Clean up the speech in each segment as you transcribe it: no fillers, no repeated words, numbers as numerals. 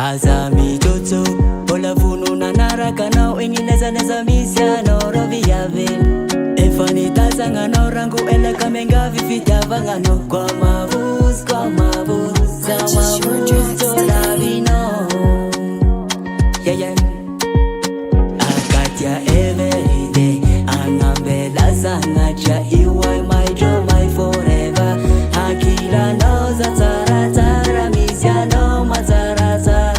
Azami jojo Ola vunu na naraka nao Ingineza neza misia noro viave Efani taza ngano rangu ele kamenga vifita vangano Kwa mavuz Za mavuz Tola vino Yeah yeah Akatia everyday Angambela sangacha Iwai my joy my forever Hakila no za tara tara Misia no mazara zara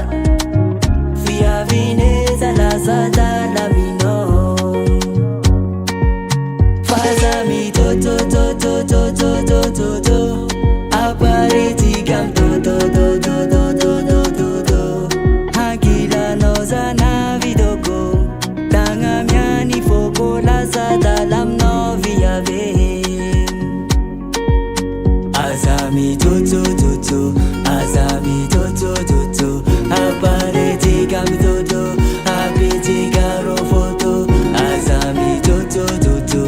Fia vineza la zada la mino Faza mi to to to to to to to to to Apariti gam to to to to to to to to to Hakila no za na vidoko Tanga miani foko la zada lam no via ve Azami to to to to Azami to to to to Apariti gam to to Apiti garo foto Azami to to to to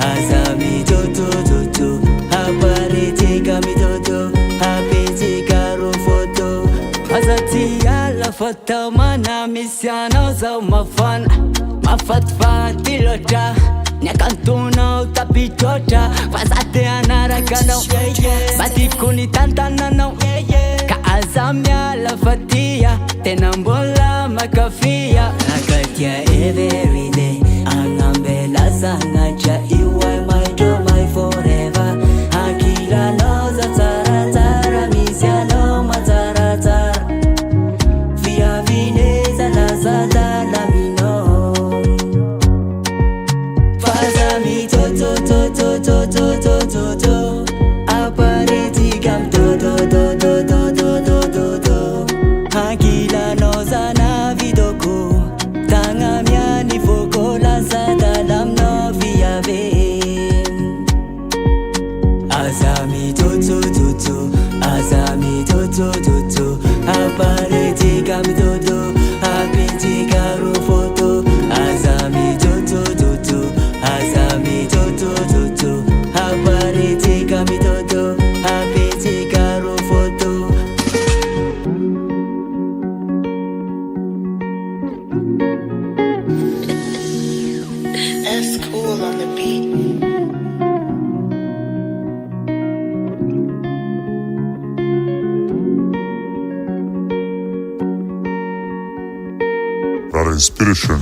Azami to to to to Apariti gam to to Apiti garo foto Azati ala foto mana misiano za mafan Mafatfati lota Nyakantuna utapitota Fasate anarakano Bati kuni tantanano Ka azamia la fatia Tenambola makafia Nakatia everyday Angambela sangacha Iwai my joy my forever Hakila no za tara tara Misia no mazara tara Via vineza la zada la mino Faza mi to to to to to to to to to Apariti gam to to to to to to to to to Hakila no zana vidoko Tanga miani foko la zada lam no via ve Azami to to to to Azami to to to to Apariti gam to to Apiti garo foto Azami to to to to Azami to to to to Apariti gam to to Apiti garo foto That's cool on the beat. That inspiration.